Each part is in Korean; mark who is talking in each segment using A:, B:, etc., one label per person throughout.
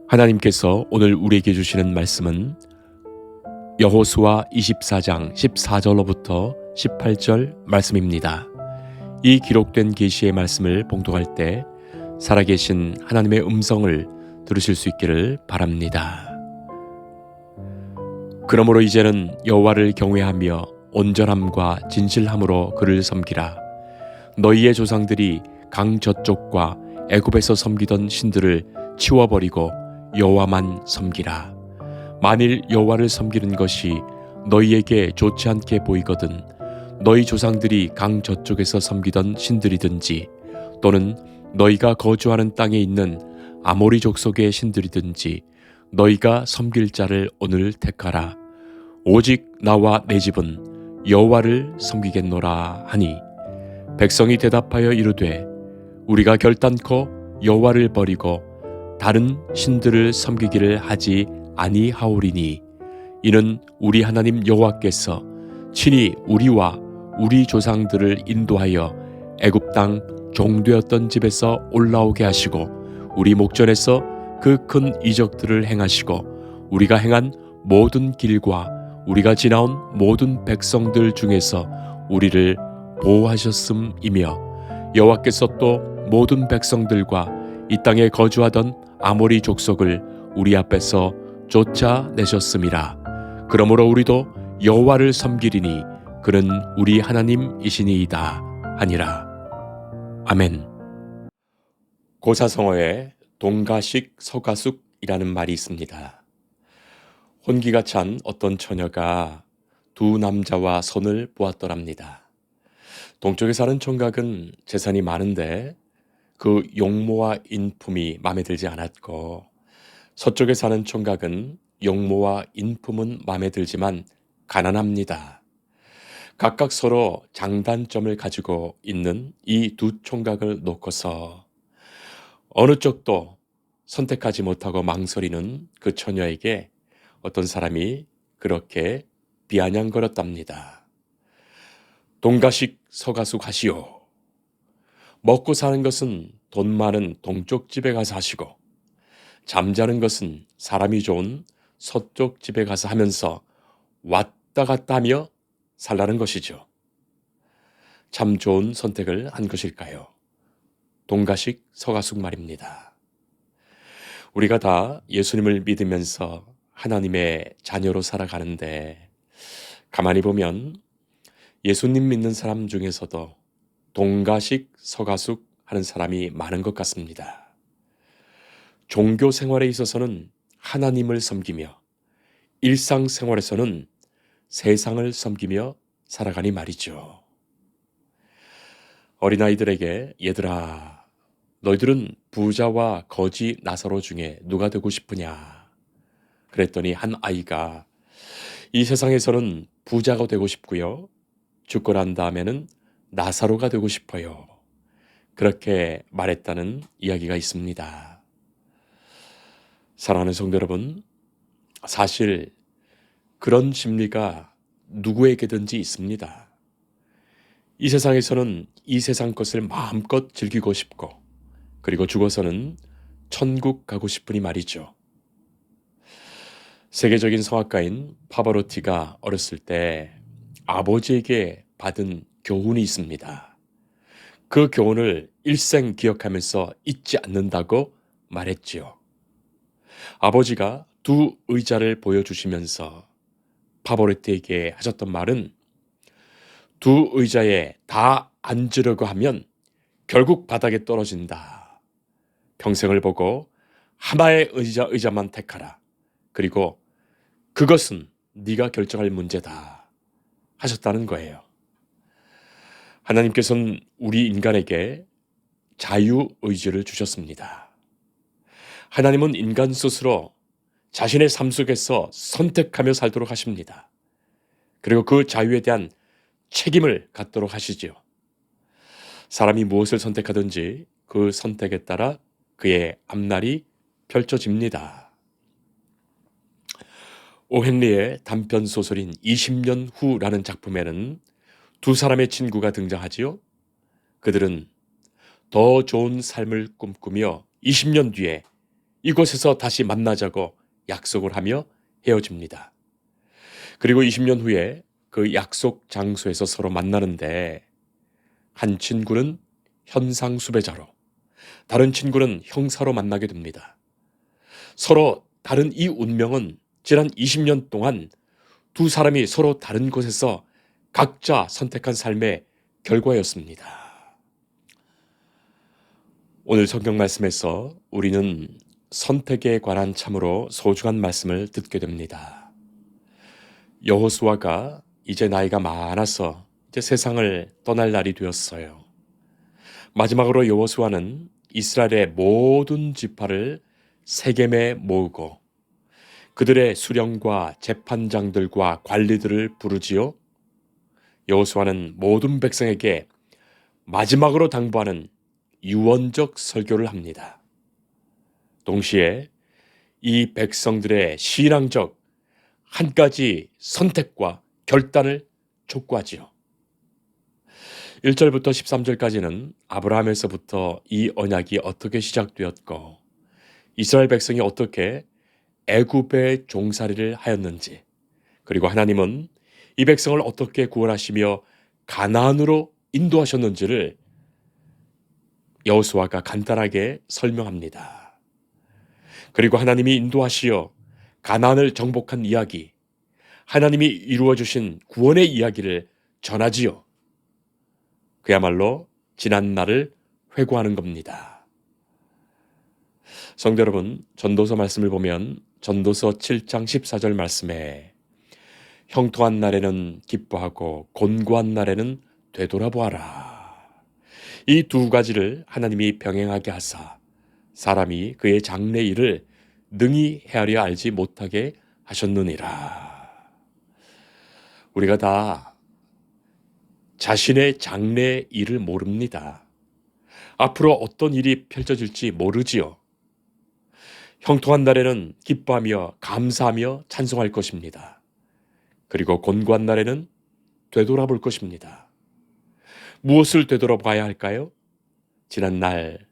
A: 하나님께서 오늘 우리에게 주시는 말씀은 여호수아 24장 14절로부터 18절 말씀입니다. 이 기록된 계시의 말씀을 봉독할 때 살아계신 하나님의 음성을 들으실 수 있기를 바랍니다. 그러므로 이제는 여호와를 경외하며 온전함과 진실함으로 그를 섬기라. 너희의 조상들이 강 저쪽과 애굽에서 섬기던 신들을 치워버리고 여호와만 섬기라. 만일 여호와를 섬기는 것이 너희에게 좋지 않게 보이거든 너희 조상들이 강 저쪽에서 섬기던 신들이든지 또는 너희가 거주하는 땅에 있는 아모리 족속의 신들이든지 너희가 섬길 자를 오늘 택하라. 오직 나와 내 집은 여호와를 섬기겠노라 하니 백성이 대답하여 이르되 우리가 결단코 여호와를 버리고 다른 신들을 섬기기를 하지 아니하오리니 이는 우리 하나님 여호와께서 친히 우리와 우리 조상들을 인도하여 애굽 땅 종되었던 집에서 올라오게 하시고 우리 목전에서 그 큰 이적들을 행하시고 우리가 행한 모든 길과 우리가 지나온 모든 백성들 중에서 우리를 보호하셨음이며 여호와께서 또 모든 백성들과 이 땅에 거주하던 아모리 족속을 우리 앞에서 쫓아내셨음이라. 그러므로 우리도 여호와를 섬기리니 그는 우리 하나님이시니이다 하니라. 아멘. 고사성어에 동가식 서가숙이라는 말이 있습니다. 혼기가 찬 어떤 처녀가 두 남자와 손을 보았더랍니다. 동쪽에 사는 총각은 재산이 많은데 그 용모와 인품이 마음에 들지 않았고 서쪽에 사는 총각은 용모와 인품은 마음에 들지만 가난합니다. 각각 서로 장단점을 가지고 있는 이 두 총각을 놓고서 어느 쪽도 선택하지 못하고 망설이는 그 처녀에게 어떤 사람이 그렇게 비아냥거렸답니다. 동가식 서가숙 하시오. 먹고 사는 것은 돈 많은 동쪽 집에 가서 하시고 잠자는 것은 사람이 좋은 서쪽 집에 가서 하면서 왔다 갔다 하며 살라는 것이죠. 참 좋은 선택을 한 것일까요? 동가식 서가숙 말입니다. 우리가 다 예수님을 믿으면서 하나님의 자녀로 살아가는데 가만히 보면 예수님 믿는 사람 중에서도 동가식 서가숙 하는 사람이 많은 것 같습니다. 종교 생활에 있어서는 하나님을 섬기며 일상생활에서는 세상을 섬기며 살아가니 말이죠. 어린아이들에게 얘들아 너희들은 부자와 거지 나사로 중에 누가 되고 싶으냐 그랬더니 한 아이가 이 세상에서는 부자가 되고 싶고요. 죽고 난 다음에는 나사로가 되고 싶어요. 그렇게 말했다는 이야기가 있습니다. 사랑하는 성도 여러분, 사실 그런 심리가 누구에게든지 있습니다. 이 세상에서는 이 세상 것을 마음껏 즐기고 싶고 그리고 죽어서는 천국 가고 싶으니 말이죠. 세계적인 성악가인 파바로티가 어렸을 때 아버지에게 받은 교훈이 있습니다. 그 교훈을 일생 기억하면서 잊지 않는다고 말했지요. 아버지가 두 의자를 보여주시면서 파바로티에게 하셨던 말은 두 의자에 다 앉으려고 하면 결국 바닥에 떨어진다. 평생을 보고 하나의 의자만 택하라. 그리고 그것은 네가 결정할 문제다. 하셨다는 거예요. 하나님께서는 우리 인간에게 자유의지를 주셨습니다. 하나님은 인간 스스로 자신의 삶 속에서 선택하며 살도록 하십니다. 그리고 그 자유에 대한 책임을 갖도록 하시지요. 사람이 무엇을 선택하든지 그 선택에 따라 그의 앞날이 펼쳐집니다. 오 헨리의 단편 소설인 20년 후라는 작품에는 두 사람의 친구가 등장하지요. 그들은 더 좋은 삶을 꿈꾸며 20년 뒤에 이곳에서 다시 만나자고 약속을 하며 헤어집니다. 그리고 20년 후에 그 약속 장소에서 서로 만나는데 한 친구는 현상 수배자로, 다른 친구는 형사로 만나게 됩니다. 서로 다른 이 운명은 지난 20년 동안 두 사람이 서로 다른 곳에서 각자 선택한 삶의 결과였습니다. 오늘 성경 말씀에서 우리는 선택에 관한 참으로 소중한 말씀을 듣게 됩니다. 여호수아가 이제 나이가 많아서 이제 세상을 떠날 날이 되었어요. 마지막으로 여호수아는 이스라엘의 모든 지파를 세겜에 모으고 그들의 수령과 재판장들과 관리들을 부르지요. 여호수아는 모든 백성에게 마지막으로 당부하는 유언적 설교를 합니다. 동시에 이 백성들의 신앙적 한 가지 선택과 결단을 촉구하지요. 1절부터 13절까지는 아브라함에서부터 이 언약이 어떻게 시작되었고 이스라엘 백성이 어떻게 애굽의 종살이를 하였는지, 그리고 하나님은 이 백성을 어떻게 구원하시며 가나안으로 인도하셨는지를 여호수아가 간단하게 설명합니다. 그리고 하나님이 인도하시어 가나안을 정복한 이야기, 하나님이 이루어 주신 구원의 이야기를 전하지요. 그야말로 지난 날을 회고하는 겁니다. 성도 여러분, 전도서 말씀을 보면 전도서 7장 14절 말씀에 형통한 날에는 기뻐하고 곤고한 날에는 되돌아보아라. 이 두 가지를 하나님이 병행하게 하사 사람이 그의 장래 일을 능히 헤아려 알지 못하게 하셨느니라. 우리가 다 자신의 장래 일을 모릅니다. 앞으로 어떤 일이 펼쳐질지 모르지요. 형통한 날에는 기뻐하며 감사하며 찬송할 것입니다. 그리고 곤고한 날에는 되돌아볼 것입니다. 무엇을 되돌아봐야 할까요? 지난 날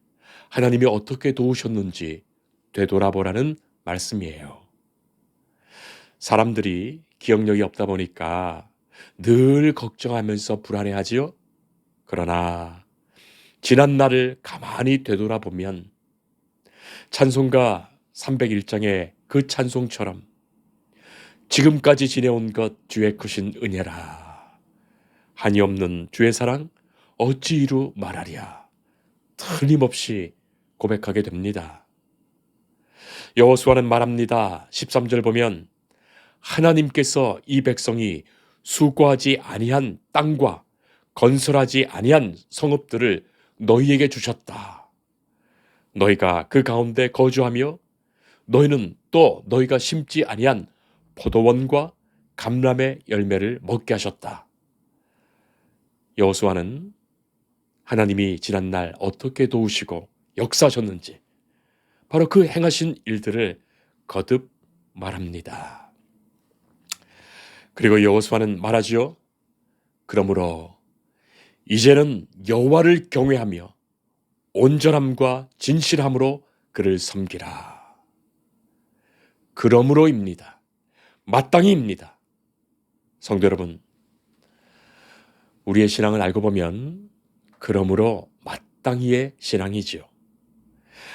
A: 하나님이 어떻게 도우셨는지 되돌아보라는 말씀이에요. 사람들이 기억력이 없다 보니까 늘 걱정하면서 불안해하지요. 그러나 지난 날을 가만히 되돌아보면 찬송가 301장의 그 찬송처럼 지금까지 지내온 것 주의 크신 은혜라. 한이 없는 주의 사랑 어찌 이루 말하랴. 틀림없이 고백하게 됩니다. 여호수아는 말합니다. 13절 보면 하나님께서 이 백성이 수고하지 아니한 땅과 건설하지 아니한 성읍들을 너희에게 주셨다. 너희가 그 가운데 거주하며 너희는 또 너희가 심지 아니한 포도원과 감람의 열매를 먹게 하셨다. 여호수아는 하나님이 지난날 어떻게 도우시고 역사하셨는지 바로 그 행하신 일들을 거듭 말합니다. 그리고 여호수아는 말하지요. 그러므로 이제는 여호와를 경외하며 온전함과 진실함으로 그를 섬기라. 그러므로입니다. 마땅히입니다. 성도 여러분, 우리의 신앙을 알고 보면 그러므로 마땅히의 신앙이지요.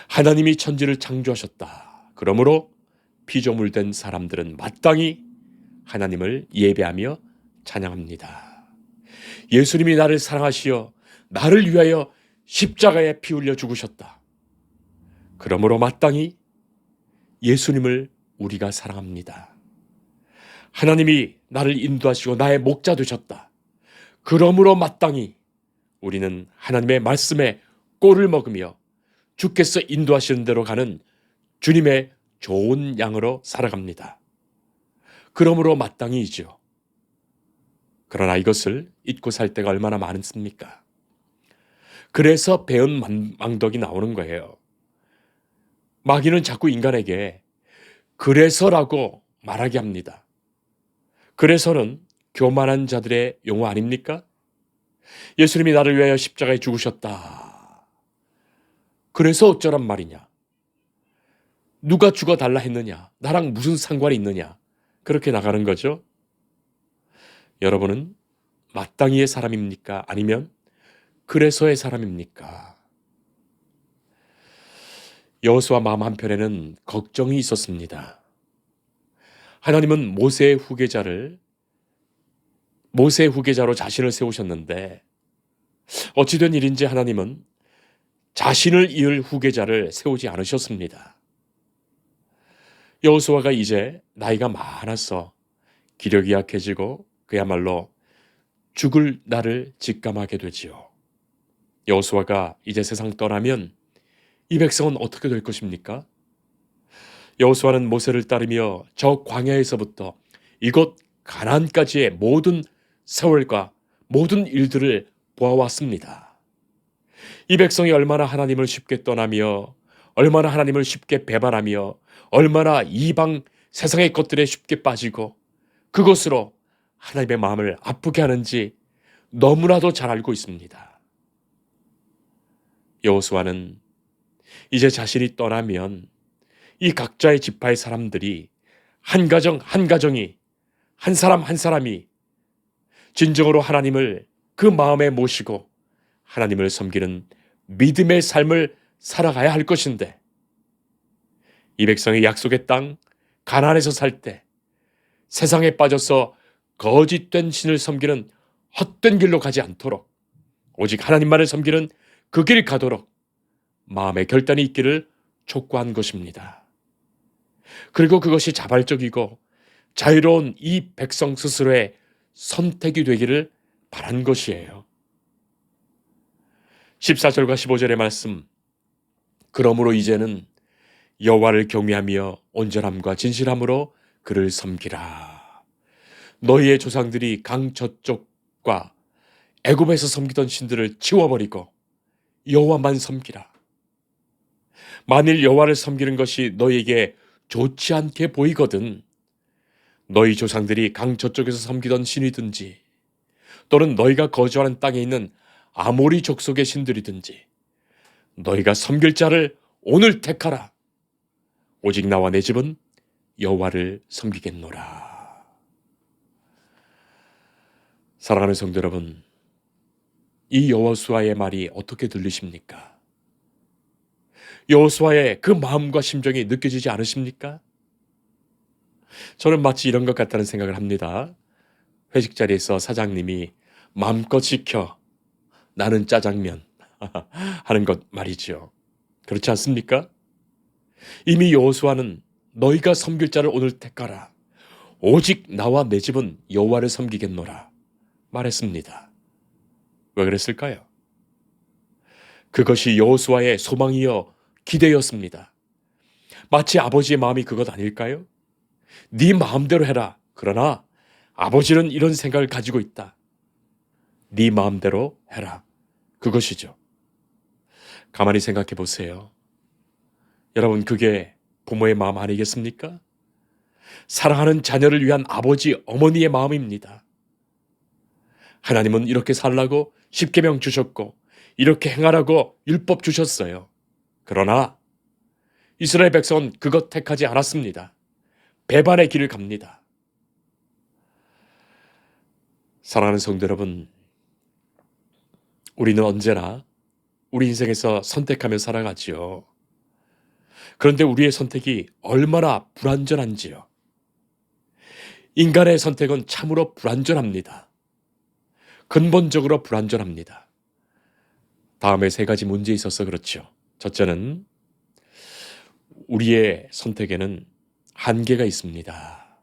A: 하나님이 천지를 창조하셨다. 그러므로 피조물된 사람들은 마땅히 하나님을 예배하며 찬양합니다. 예수님이 나를 사랑하시어 나를 위하여 십자가에 피 흘려 죽으셨다. 그러므로 마땅히 예수님을 우리가 사랑합니다. 하나님이 나를 인도하시고 나의 목자 되셨다. 그러므로 마땅히 우리는 하나님의 말씀에 꼴을 먹으며 주께서 인도하시는 대로 가는 주님의 좋은 양으로 살아갑니다. 그러므로 마땅히이죠. 그러나 이것을 잊고 살 때가 얼마나 많습니까? 그래서 배은 망덕이 나오는 거예요. 마귀는 자꾸 인간에게 그래서라고 말하게 합니다. 그래서는 교만한 자들의 용어 아닙니까? 예수님이 나를 위하여 십자가에 죽으셨다. 그래서 어쩌란 말이냐? 누가 죽어달라 했느냐? 나랑 무슨 상관이 있느냐? 그렇게 나가는 거죠. 여러분은 마땅히의 사람입니까? 아니면 그래서의 사람입니까? 여호수아 마음 한편에는 걱정이 있었습니다. 하나님은 모세의 후계자로 자신을 세우셨는데 어찌된 일인지 하나님은 자신을 이을 후계자를 세우지 않으셨습니다. 여호수아가 이제 나이가 많아서 기력이 약해지고 그야말로 죽을 날을 직감하게 되지요. 여호수아가 이제 세상 떠나면 이 백성은 어떻게 될 것입니까? 여호수아는 모세를 따르며 저 광야에서부터 이곳 가나안까지의 모든 세월과 모든 일들을 보아왔습니다. 이 백성이 얼마나 하나님을 쉽게 떠나며 얼마나 하나님을 쉽게 배반하며 얼마나 이방 세상의 것들에 쉽게 빠지고 그것으로 하나님의 마음을 아프게 하는지 너무나도 잘 알고 있습니다. 여호수아는 이제 자신이 떠나면 이 각자의 지파의 사람들이 한 가정 한 가정이 한 사람 한 사람이 진정으로 하나님을 그 마음에 모시고 하나님을 섬기는 믿음의 삶을 살아가야 할 것인데 이 백성이 약속의 땅 가나안에서 살 때 세상에 빠져서 거짓된 신을 섬기는 헛된 길로 가지 않도록 오직 하나님만을 섬기는 그 길 가도록 마음의 결단이 있기를 촉구한 것입니다. 그리고 그것이 자발적이고 자유로운 이 백성 스스로의 선택이 되기를 바란 것이에요. 14절과 15절의 말씀, 그러므로 이제는 여호와를 경외하며 온전함과 진실함으로 그를 섬기라. 너희의 조상들이 강 저쪽과 애굽에서 섬기던 신들을 치워버리고 여호와만 섬기라. 만일 여호와를 섬기는 것이 너희에게 좋지 않게 보이거든 너희 조상들이 강 저쪽에서 섬기던 신이든지 또는 너희가 거주하는 땅에 있는 아모리 족속의 신들이든지 너희가 섬길 자를 오늘 택하라. 오직 나와 내 집은 여호와를 섬기겠노라. 사랑하는 성도 여러분, 이 여호수아의 말이 어떻게 들리십니까? 여호수아의 그 마음과 심정이 느껴지지 않으십니까? 저는 마치 이런 것 같다는 생각을 합니다. 회식 자리에서 사장님이 마음껏 시켜 나는 짜장면 하는 것 말이죠. 그렇지 않습니까? 이미 여호수아는 너희가 섬길 자를 오늘 택하라. 오직 나와 내 집은 여호와를 섬기겠노라 말했습니다. 왜 그랬을까요? 그것이 여호수아의 소망이요 기대였습니다. 마치 아버지의 마음이 그것 아닐까요? 네 마음대로 해라. 그러나 아버지는 이런 생각을 가지고 있다. 네 마음대로 해라. 그것이죠. 가만히 생각해 보세요. 여러분, 그게 부모의 마음 아니겠습니까? 사랑하는 자녀를 위한 아버지, 어머니의 마음입니다. 하나님은 이렇게 살라고 십계명 주셨고 이렇게 행하라고 율법 주셨어요. 그러나 이스라엘 백성은 그것 택하지 않았습니다. 배반의 길을 갑니다. 사랑하는 성도 여러분, 우리는 언제나 우리 인생에서 선택하며 살아가지요. 그런데 우리의 선택이 얼마나 불완전한지요. 인간의 선택은 참으로 불완전합니다. 근본적으로 불완전합니다. 다음에 세 가지 문제 있어서 그렇죠. 첫째는 우리의 선택에는 한계가 있습니다.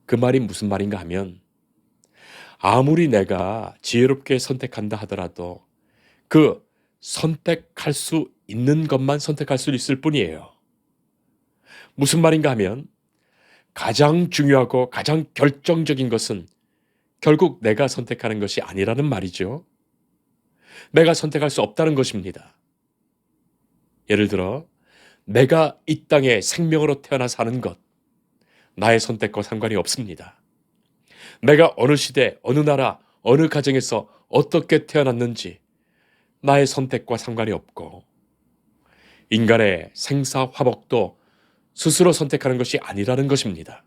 A: 그 말이 무슨 말인가 하면 아무리 내가 지혜롭게 선택한다 하더라도 그 선택할 수 있는 것만 선택할 수 있을 뿐이에요. 무슨 말인가 하면 가장 중요하고 가장 결정적인 것은 결국 내가 선택하는 것이 아니라는 말이죠. 내가 선택할 수 없다는 것입니다. 예를 들어 내가 이 땅에 생명으로 태어나 사는 것, 나의 선택과 상관이 없습니다. 내가 어느 시대, 어느 나라, 어느 가정에서 어떻게 태어났는지 나의 선택과 상관이 없고 인간의 생사화복도 스스로 선택하는 것이 아니라는 것입니다.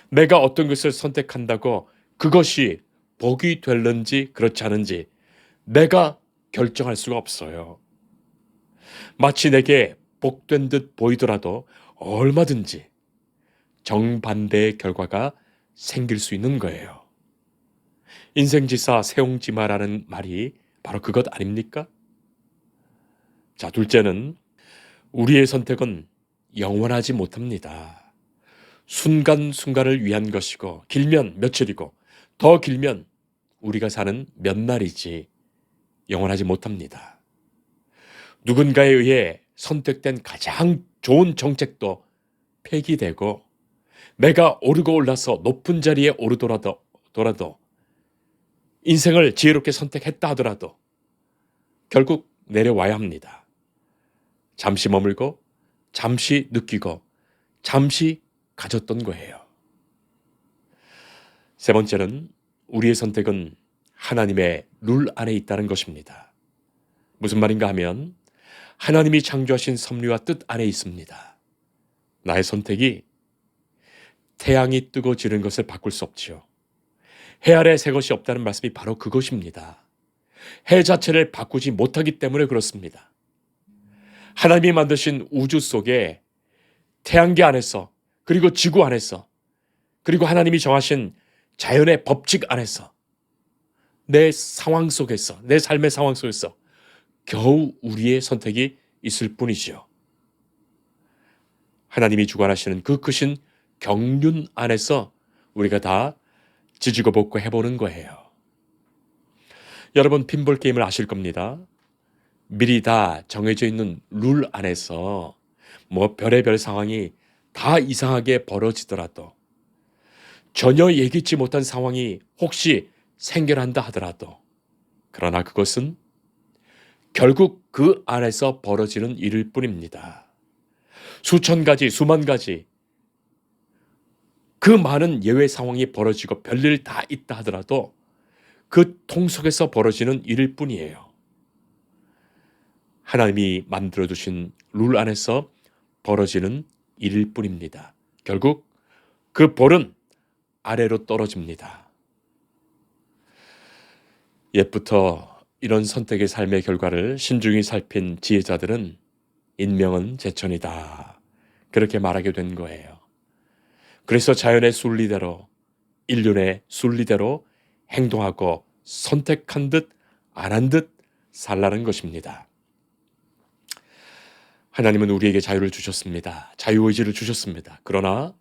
A: 내가 어떤 것을 선택한다고 그것이 복이 될는지 그렇지 않은지 내가 결정할 수가 없어요. 마치 내게 복된 듯 보이더라도 얼마든지 정반대의 결과가 생길 수 있는 거예요. 인생지사 세옹지마라는 말이 바로 그것 아닙니까? 자, 둘째는 우리의 선택은 영원하지 못합니다. 순간순간을 위한 것이고 길면 며칠이고 더 길면 우리가 사는 몇 날이지 영원하지 못합니다. 누군가에 의해 선택된 가장 좋은 정책도 폐기되고 내가 오르고 올라서 높은 자리에 오르더라도 인생을 지혜롭게 선택했다 하더라도 결국 내려와야 합니다. 잠시 머물고 잠시 느끼고 잠시 가졌던 거예요. 세 번째는 우리의 선택은 하나님의 룰 안에 있다는 것입니다. 무슨 말인가 하면 하나님이 창조하신 섭리와 뜻 안에 있습니다. 나의 선택이 태양이 뜨고 지는 것을 바꿀 수 없지요. 해 아래 새 것이 없다는 말씀이 바로 그것입니다. 해 자체를 바꾸지 못하기 때문에 그렇습니다. 하나님이 만드신 우주 속에 태양계 안에서 그리고 지구 안에서 그리고 하나님이 정하신 자연의 법칙 안에서 내 상황 속에서 내 삶의 상황 속에서 겨우 우리의 선택이 있을 뿐이지요. 하나님이 주관하시는 그 크신 경륜 안에서 우리가 다 지지고 볶고 해보는 거예요. 여러분 핀볼 게임을 아실 겁니다. 미리 다 정해져 있는 룰 안에서 별의별 상황이 다 이상하게 벌어지더라도 전혀 예기치 못한 상황이 혹시 생겨난다 하더라도 그러나 그것은 결국 그 안에서 벌어지는 일일 뿐입니다. 수천 가지, 수만 가지 그 많은 예외 상황이 벌어지고 별일 다 있다 하더라도 그 통 속에서 벌어지는 일일 뿐이에요. 하나님이 만들어두신 룰 안에서 벌어지는 일일 뿐입니다. 결국 그 벌은 아래로 떨어집니다. 옛부터 이런 선택의 삶의 결과를 신중히 살핀 지혜자들은 인명은 제천이다. 그렇게 말하게 된 거예요. 그래서 자연의 순리대로, 인륜의 순리대로 행동하고 선택한 듯 안 한 듯 살라는 것입니다. 하나님은 우리에게 자유를 주셨습니다. 자유의지를 주셨습니다. 그러나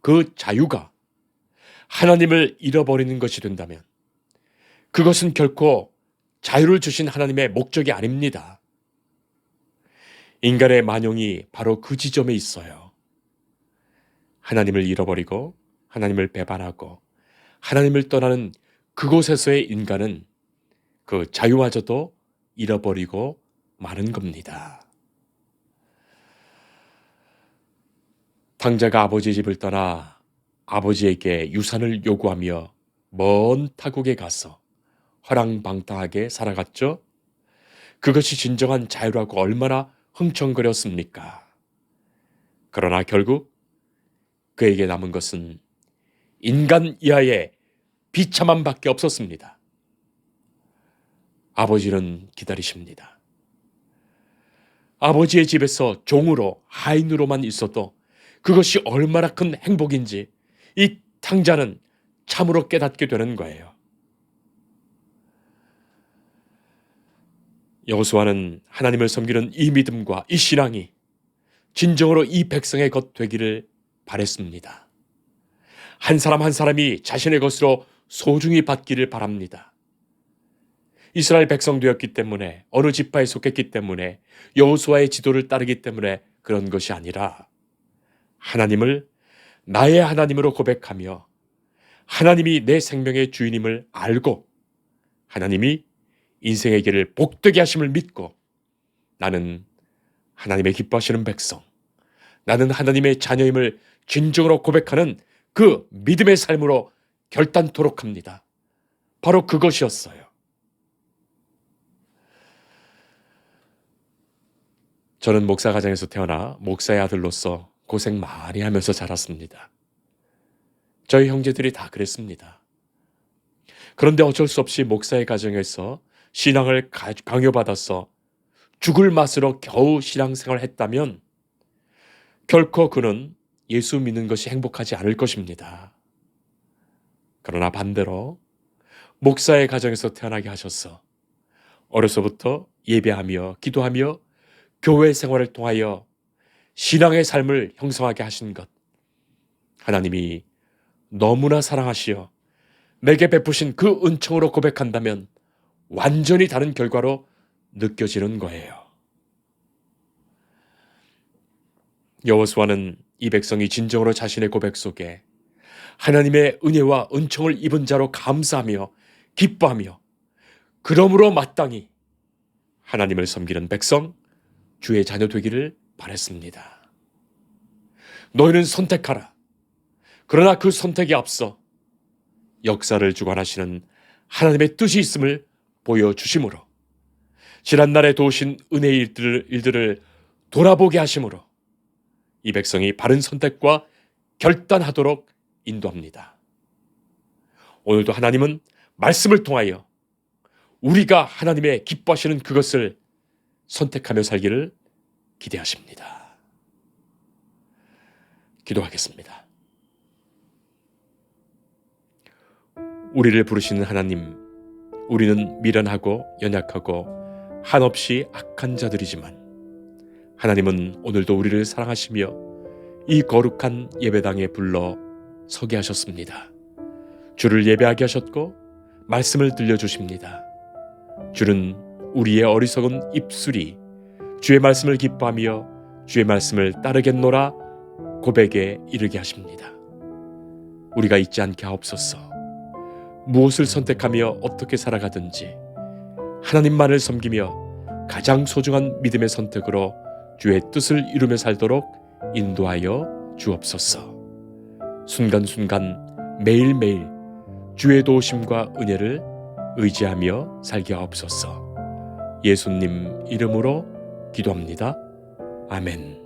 A: 그 자유가 하나님을 잃어버리는 것이 된다면 그것은 결코 자유를 주신 하나님의 목적이 아닙니다. 인간의 만용이 바로 그 지점에 있어요. 하나님을 잃어버리고 하나님을 배반하고 하나님을 떠나는 그곳에서의 인간은 그 자유마저도 잃어버리고 마는 겁니다. 탕자가 아버지 집을 떠나 아버지에게 유산을 요구하며 먼 타국에 가서 허랑방탕하게 살아갔죠. 그것이 진정한 자유라고 얼마나 흥청거렸습니까? 그러나 결국 그에게 남은 것은 인간 이하의 비참함밖에 없었습니다. 아버지는 기다리십니다. 아버지의 집에서 종으로 하인으로만 있어도 그것이 얼마나 큰 행복인지 이 탕자는 참으로 깨닫게 되는 거예요. 여호수아는 하나님을 섬기는 이 믿음과 이 신앙이 진정으로 이 백성의 것 되기를 바랬습니다. 한 사람 한 사람이 자신의 것으로 소중히 받기를 바랍니다. 이스라엘 백성 되었기 때문에 어느 지파에 속했기 때문에 여호수아의 지도를 따르기 때문에 그런 것이 아니라 하나님을 나의 하나님으로 고백하며 하나님이 내 생명의 주인임을 알고 하나님이 인생의 길을 복되게 하심을 믿고 나는 하나님의 기뻐하시는 백성, 나는 하나님의 자녀임을 진정으로 고백하는 그 믿음의 삶으로 결단토록 합니다. 바로 그것이었어요. 저는 목사 가정에서 태어나 목사의 아들로서 고생 많이 하면서 자랐습니다. 저희 형제들이 다 그랬습니다. 그런데 어쩔 수 없이 목사의 가정에서 신앙을 강요받아서 죽을 맛으로 겨우 신앙생활을 했다면 결코 그는 예수 믿는 것이 행복하지 않을 것입니다. 그러나 반대로 목사의 가정에서 태어나게 하셔서 어려서부터 예배하며 기도하며 교회 생활을 통하여 신앙의 삶을 형성하게 하신 것, 하나님이 너무나 사랑하시어 내게 베푸신 그 은총으로 고백한다면 완전히 다른 결과로 느껴지는 거예요. 여호수아는 이 백성이 진정으로 자신의 고백 속에 하나님의 은혜와 은총을 입은 자로 감사하며 기뻐하며 그러므로 마땅히 하나님을 섬기는 백성, 주의 자녀 되기를 바랬습니다. 너희는 선택하라. 그러나 그 선택에 앞서 역사를 주관하시는 하나님의 뜻이 있음을 보여주심으로 지난날에 도우신 은혜의 일들을 돌아보게 하심으로 이 백성이 바른 선택과 결단하도록 인도합니다. 오늘도 하나님은 말씀을 통하여 우리가 하나님의 기뻐하시는 그것을 선택하며 살기를 기대하십니다. 기도하겠습니다. 우리를 부르시는 하나님, 우리는 미련하고 연약하고 한없이 악한 자들이지만 하나님은 오늘도 우리를 사랑하시며 이 거룩한 예배당에 불러 서게 하셨습니다. 주를 예배하게 하셨고 말씀을 들려주십니다. 주는 우리의 어리석은 입술이 주의 말씀을 기뻐하며 주의 말씀을 따르겠노라 고백에 이르게 하십니다. 우리가 잊지 않게 하옵소서. 무엇을 선택하며 어떻게 살아가든지 하나님만을 섬기며 가장 소중한 믿음의 선택으로 주의 뜻을 이루며 살도록 인도하여 주옵소서. 순간순간 매일매일 주의 도우심과 은혜를 의지하며 살게 하옵소서. 예수님 이름으로 기도합니다. 아멘.